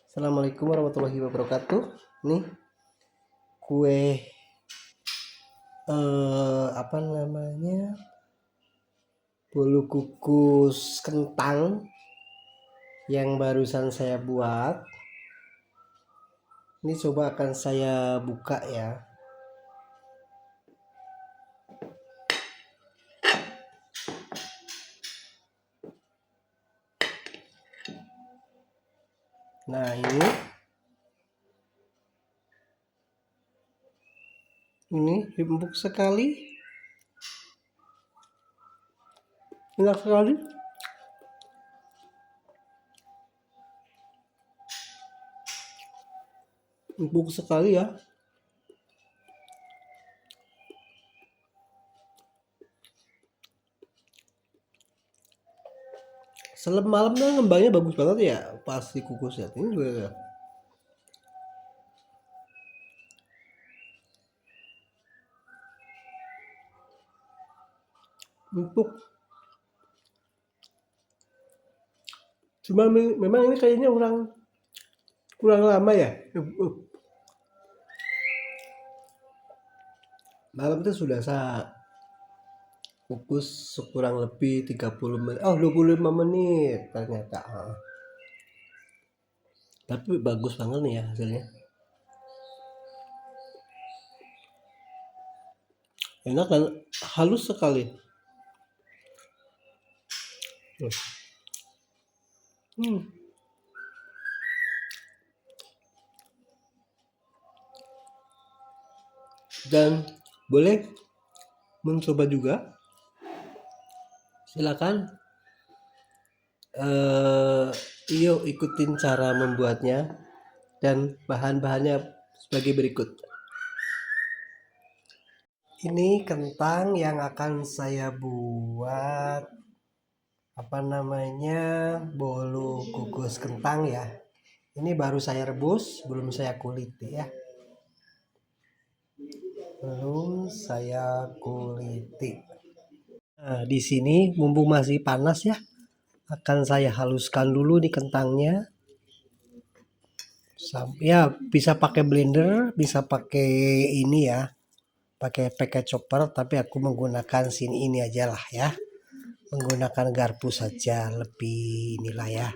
Assalamualaikum warahmatullahi wabarakatuh. Nih kue apa namanya, bolu kukus kentang yang barusan saya buat. Ini coba akan saya buka ya. Nah ini empuk sekali, enak sekali. Empuk sekali ya. Semalamnya ngembangnya bagus banget ya, pas dikukus ya. Ini juga ya. Empuk. Cuma memang ini kayaknya kurang lama ya. Malam itu sudah saya kukus kurang lebih 30 menit. Oh, 25 menit ternyata. Tapi bagus banget nih ya hasilnya. Enak dan halus sekali. Hmm. Dan boleh mencoba juga. Silakan. Yuk ikutin cara membuatnya dan bahan-bahannya sebagai berikut. Ini kentang yang akan saya buat apa namanya, bolu kukus kentang ya. Ini baru saya rebus, belum saya kuliti ya. Belum saya kuliti. Nah, di sini mumpung masih panas ya, akan saya haluskan dulu di kentangnya. Ya, bisa pakai blender, bisa pakai ini ya, pakai packet chopper, tapi aku menggunakan sini ini aja lah ya. Menggunakan garpu saja lebih inilah ya.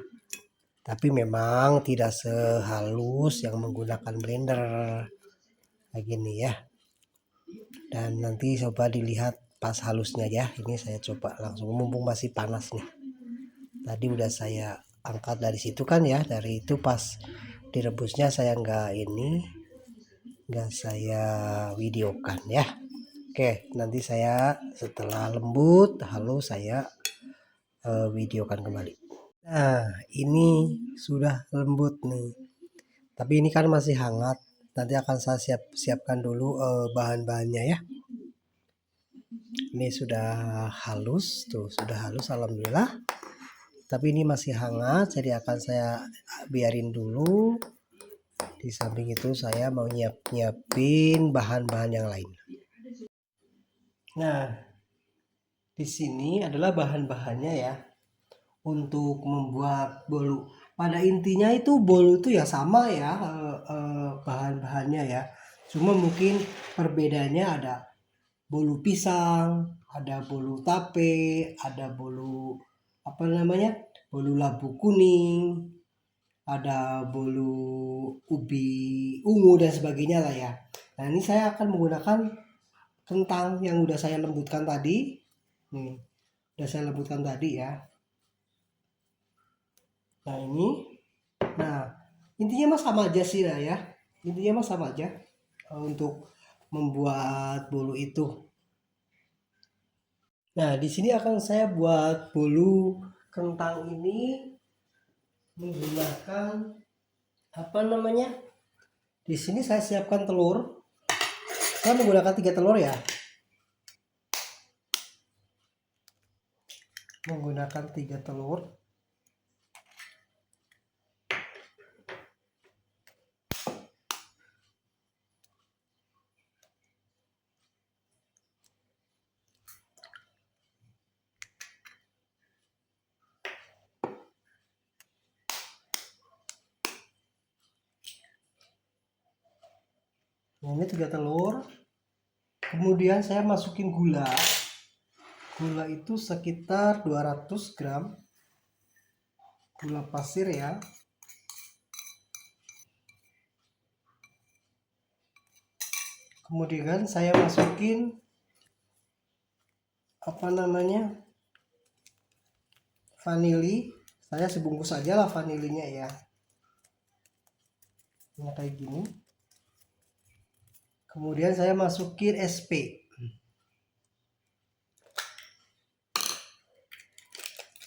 Tapi memang tidak sehalus yang menggunakan blender kayak gini ya. Dan nanti coba dilihat pas halusnya ya. Ini saya coba langsung mumpung masih panas nih. Tadi udah saya angkat dari situ kan ya, dari itu pas direbusnya saya nggak saya videokan ya. Oke, nanti saya setelah lembut halus saya videokan kembali. Nah, ini sudah lembut nih. Tapi ini kan masih hangat. Nanti akan saya siapkan dulu bahan-bahannya ya. Ini sudah halus, tuh sudah halus alhamdulillah. Tapi ini masih hangat, jadi akan saya biarin dulu. Di samping itu saya mau nyiapin bahan-bahan yang lain. Nah, di sini adalah bahan-bahannya ya untuk membuat bolu. Pada intinya itu bolu itu ya sama ya, bahan-bahannya ya. Cuma mungkin perbedaannya ada bolu pisang, ada bolu tape, ada bolu apa namanya, bolu labu kuning, ada bolu ubi ungu dan sebagainya lah ya. Nah ini saya akan menggunakan kentang yang udah saya lembutkan tadi. Nih, udah saya lembutkan tadi ya. Nah ini, nah intinya mah sama aja sih lah ya. Intinya mah sama aja untuk membuat bolu itu. Nah di sini akan saya buat bolu kentang ini menggunakan apa namanya? Di sini saya siapkan telur. Saya menggunakan 3 telur ya. Menggunakan 3 telur. Ini 3 telur. Kemudian saya masukin gula. Gula itu sekitar 200 gram. Gula pasir ya. Kemudian saya masukin vanili. Saya sebungkus aja lah vanilinya ya. Ini kayak gini. Kemudian saya masukin SP.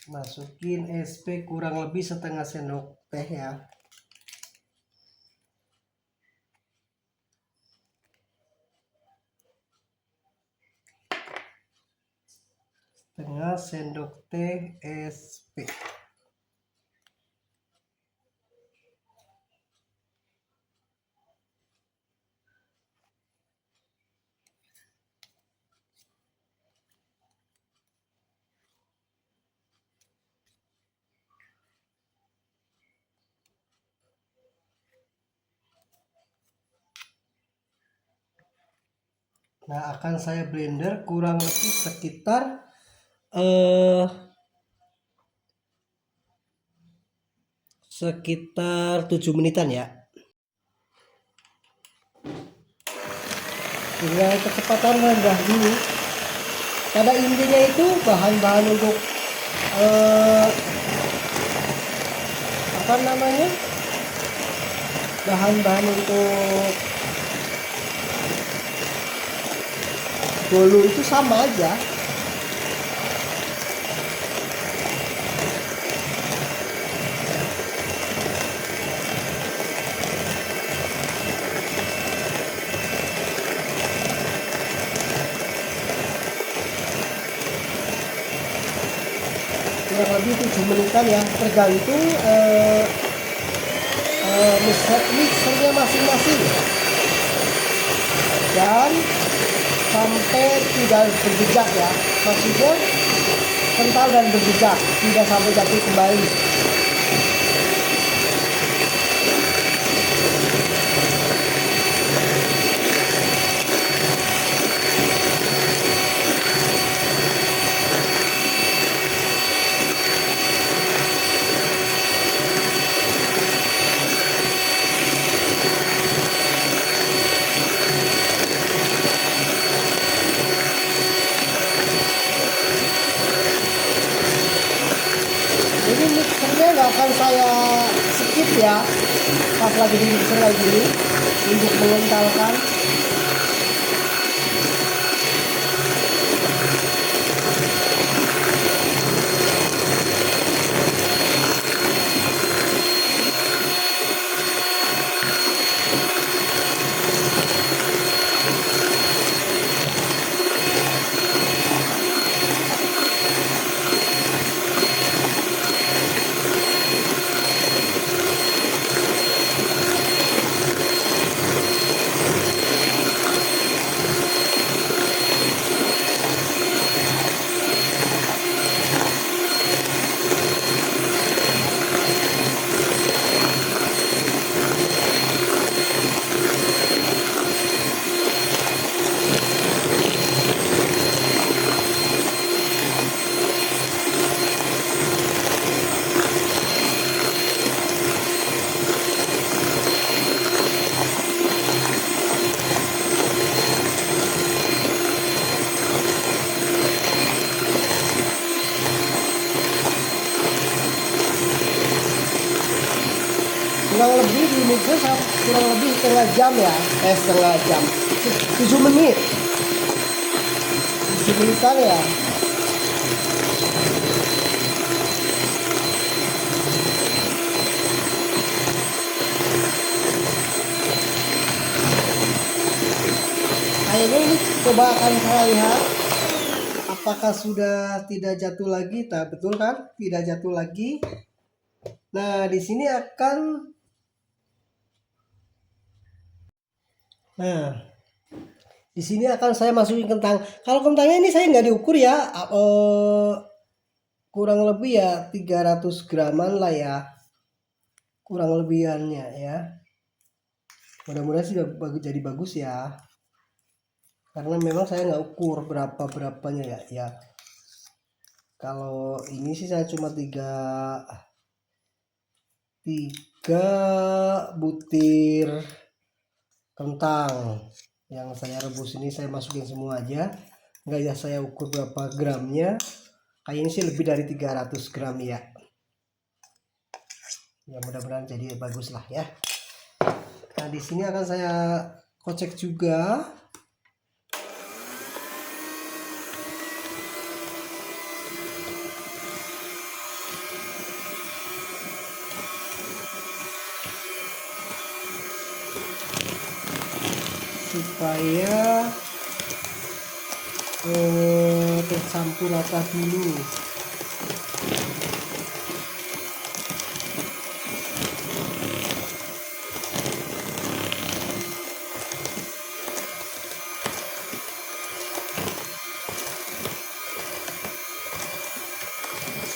Masukin SP kurang lebih setengah sendok teh ya. Setengah sendok teh SP. Nah, akan saya blender kurang lebih sekitar 7 menitan ya. Dengan kecepatan rendah dulu. Pada intinya itu bahan-bahan untuk bahan-bahan untuk bolu itu sama aja. Kurang lebih 7 menitan ya, tergantung mixernya masing-masing dan sampai tidak berjejak ya, maksudnya kental dan berjejak, tidak sampai jatuh kembali. Ini mixernya nggak akan saya skip ya pas lagi di mixer kayak gini untuk mengentalkan. Kurang lebih di mixer kurang lebih setengah jam ya, setengah jam, 7 menit, 7 menitan ya. Akhirnya ini coba akan saya lihat apakah sudah tidak jatuh lagi. Nah, betul kan, tidak jatuh lagi. Nah, di sini akan saya masukin kentang. Kalau kentangnya ini saya nggak diukur ya, kurang lebih ya 300 graman lah ya, kurang lebihannya ya. Mudah-mudahan sih jadi bagus ya, karena memang saya nggak ukur berapanya ya. Ya kalau ini sih saya cuma tiga butir kentang yang saya rebus ini, saya masukin semua aja, nggak ya saya ukur berapa gramnya. Kayaknya sih lebih dari 300 gram ya. Ya mudah-mudahan jadi bagus lah ya. Nah di sini akan saya kocek juga. Supaya tercampur rata dulu.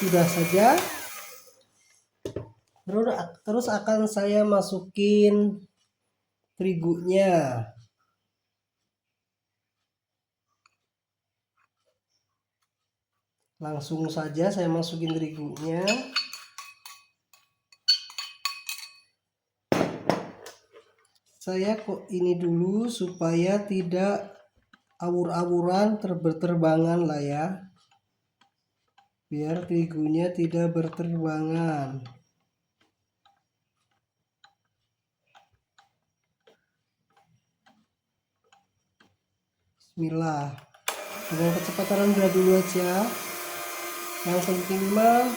Sudah saja. Terus akan saya masukin terigunya. Langsung saja saya masukin terigunya. Saya kok ini dulu supaya tidak awur-awuran berterbangan lah ya. Biar terigunya tidak berterbangan. Bismillah. Dengan kecepatan rendah dulu aja. Yang penting mah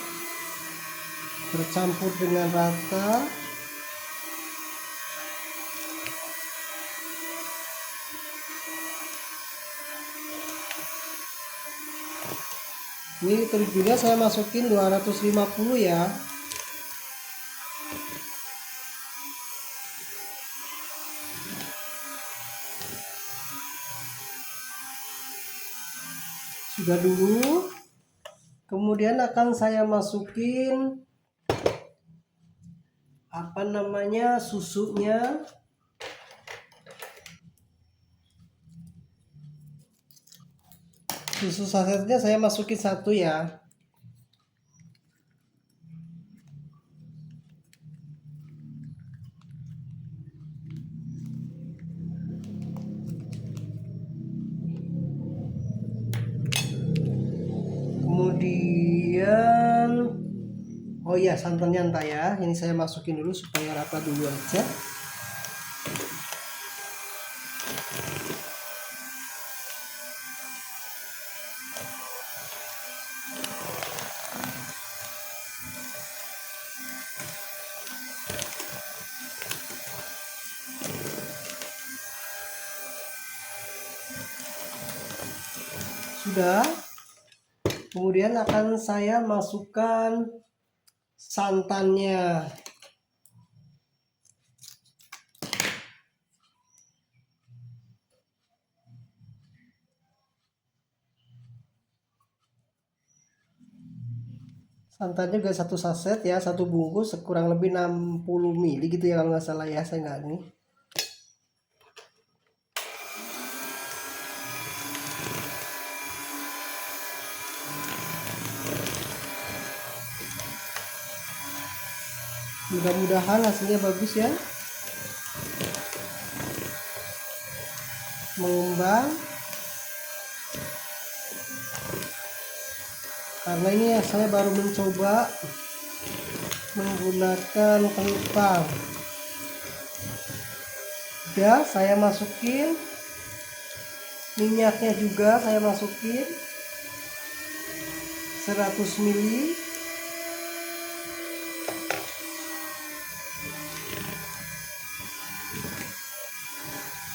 bercampur dengan rata. Ini terigunya saya masukin 250 ya. Sudah dulu. Kemudian akan saya masukin susunya. Susu sasetnya saya masukin 1 ya. Kemudian oh iya, santannya entah ya. Ini saya masukin dulu supaya rata dulu aja. Sudah. Kemudian akan saya masukkan santannya. Santannya juga 1 saset ya, 1 bungkus, kurang lebih 60 ml gitu ya kalau nggak salah ya, saya nggak ini. Mudah-mudahan hasilnya bagus ya, mengembang. Karena ini ya saya baru mencoba menggunakan penumpang. Udah saya masukin minyaknya juga, saya masukin 100 ml.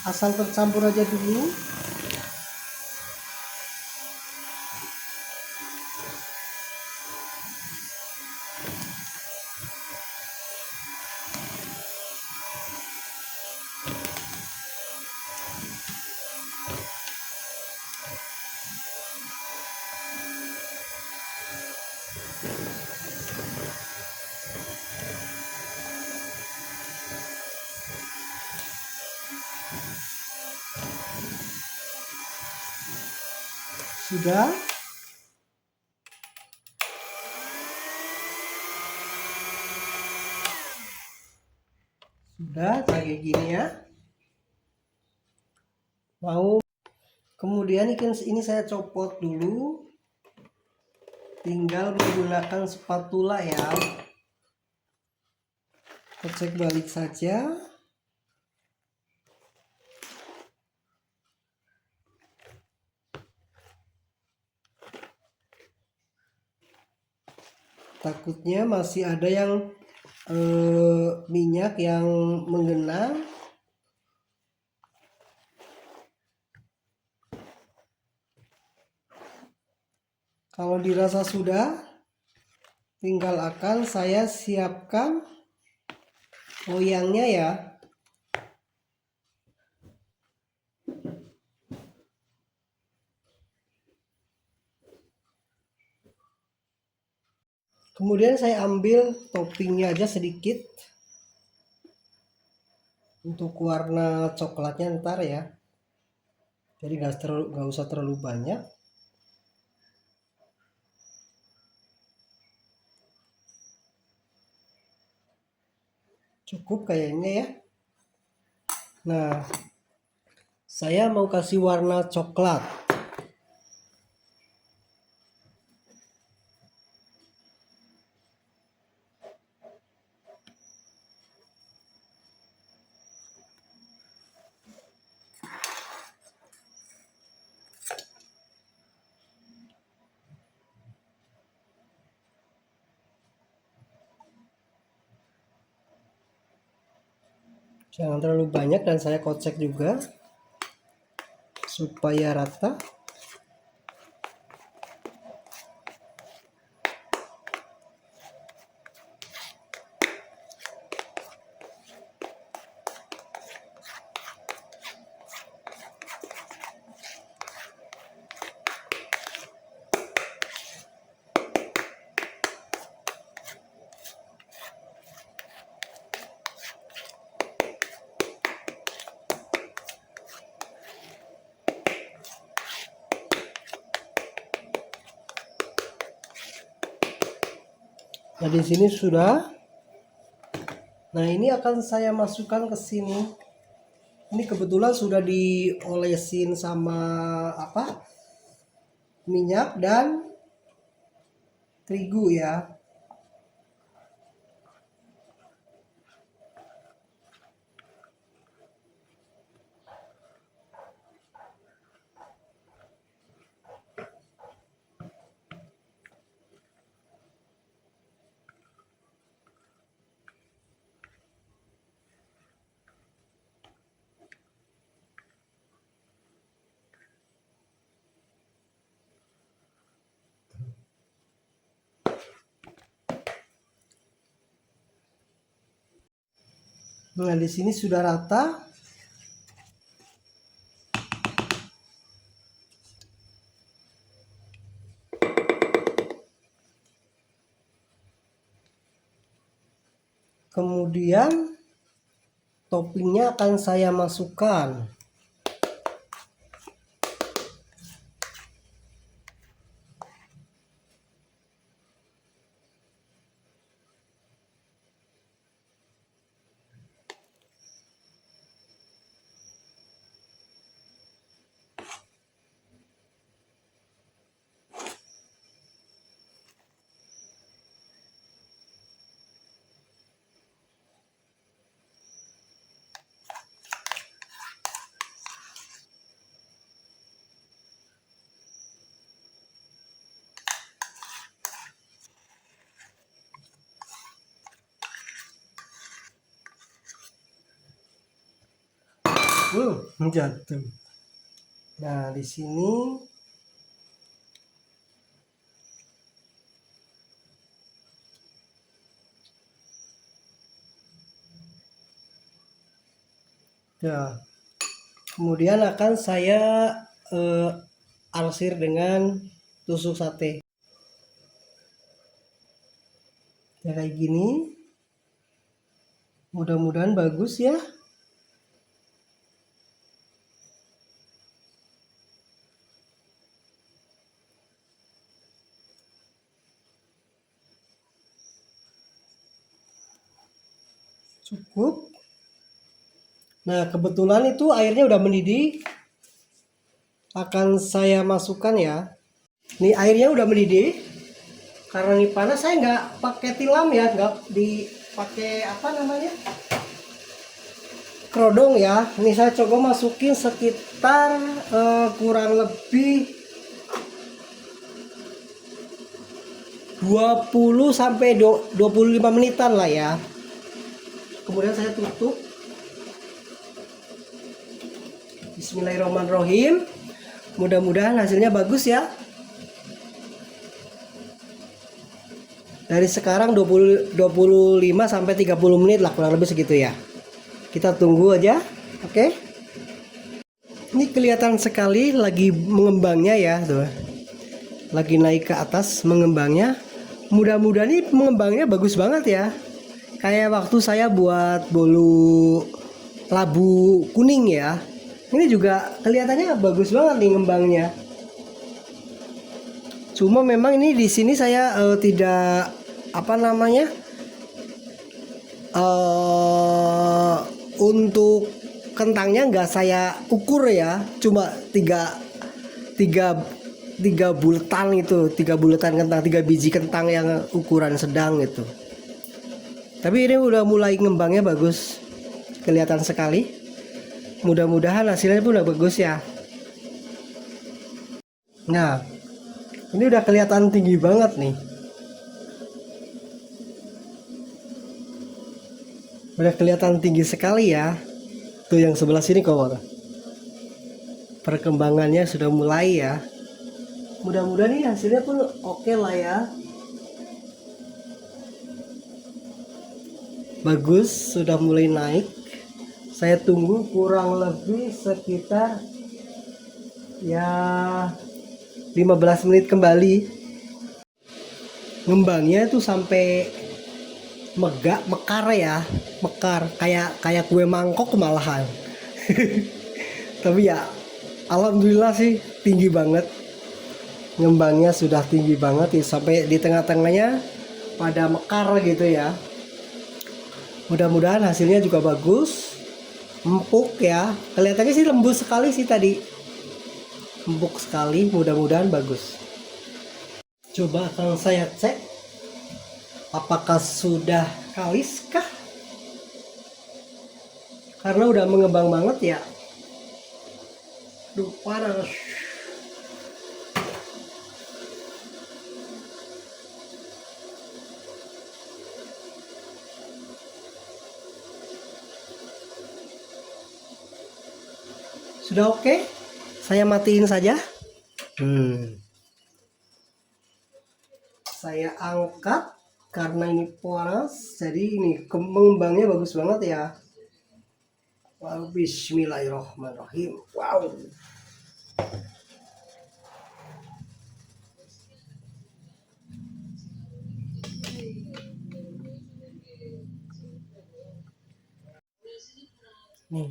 Asal tercampur aja dulu. Sudah. Sudah kayak gini ya. Mau kemudian ini saya copot dulu. Tinggal menggunakan spatula ya. Kocek balik saja. Takutnya masih ada yang minyak yang menggenang. Kalau dirasa sudah, tinggal akan saya siapkan loyangnya ya. Kemudian saya ambil toppingnya aja sedikit untuk warna coklatnya ntar ya. Jadi nggak usah terlalu banyak. Cukup kayaknya ya. Nah, saya mau kasih warna coklat. Jangan terlalu banyak dan saya kocek juga supaya rata. Nah, di sini sudah. Nah, ini akan saya masukkan ke sini. Ini kebetulan sudah diolesin sama minyak dan terigu ya. Nah, di sini sudah rata. Kemudian toppingnya akan saya masukkan. Jatuh. Nah, di sini ya. Kemudian akan saya arsir dengan tusuk sate. Ya, kayak gini. Mudah-mudahan bagus ya. Cukup. Nah, kebetulan itu airnya udah mendidih. Akan saya masukkan ya. Nih airnya udah mendidih. Karena ini panas, saya nggak pakai tilam ya, nggak dipakai apa namanya, kerodong ya. Ini saya coba masukin sekitar kurang lebih 20 sampai 25 menitan lah ya. Kemudian saya tutup. Bismillahirrahmanirrahim. Mudah-mudahan hasilnya bagus ya. Dari sekarang 25 sampai 30 menit lah, kurang lebih segitu ya. Kita tunggu aja. Oke. Ini kelihatan sekali lagi mengembangnya ya, tuh. Lagi naik ke atas mengembangnya. Mudah-mudahan ini mengembangnya bagus banget ya. Kayak waktu saya buat bolu labu kuning ya. Ini juga kelihatannya bagus banget nih ngembangnya. Cuma memang ini di sini saya tidak apa namanya, untuk kentangnya nggak saya ukur ya, cuma tiga bulatan itu, 3 bulatan kentang, 3 biji kentang yang ukuran sedang itu. Tapi ini udah mulai ngembangnya bagus, kelihatan sekali. Mudah-mudahan hasilnya pun udah bagus ya. Nah, ini udah kelihatan tinggi banget nih. Udah kelihatan tinggi sekali ya. Tuh yang sebelah sini kawan. Perkembangannya sudah mulai ya. Mudah-mudahan nih hasilnya pun oke lah ya. Bagus, sudah mulai naik. Saya tunggu kurang lebih sekitar ya 15 menit kembali. Ngembangnya itu sampai mekar ya, mekar kayak kue mangkok malahan. Tapi ya alhamdulillah sih tinggi banget. Ngembangnya sudah tinggi banget sampai di tengah-tengahnya pada mekar gitu ya. Mudah-mudahan hasilnya juga bagus. Empuk ya. Kelihatannya sih lembut sekali sih tadi. Empuk sekali, mudah-mudahan bagus. Coba akan saya cek apakah sudah kalis kah? Karena udah mengembang banget ya. Duh, panas. Sudah oke? Saya matiin saja. Saya angkat karena ini panas, jadi ini mengembangnya bagus banget ya. Wow, bismillahirrahmanirrahim. Wow. Nih.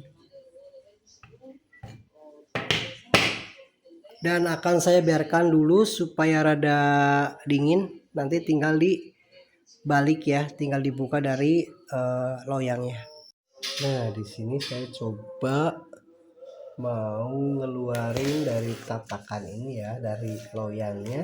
Dan akan saya biarkan dulu supaya rada dingin. Nanti tinggal dibalik ya, tinggal dibuka dari loyangnya. Nah, di sini saya coba mau ngeluarin dari tatakan ini ya, dari loyangnya.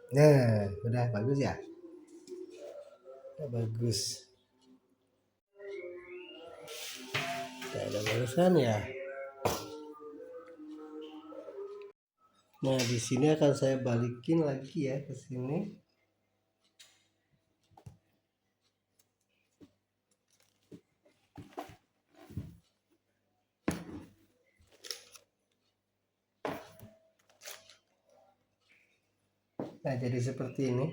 Nah, udah bagus ya. Udah bagus. Udah ada bagusan ya. Nah, di sini akan saya balikin lagi ya ke sini. Nah, jadi seperti ini.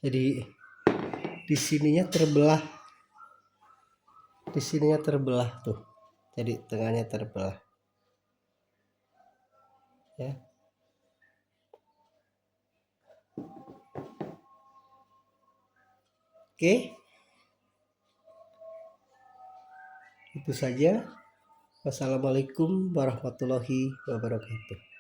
Jadi di sininya terbelah. Di sininya terbelah tuh. Jadi tengahnya terbelah. ya. Oke, itu saja. Wassalamualaikum warahmatullahi wabarakatuh.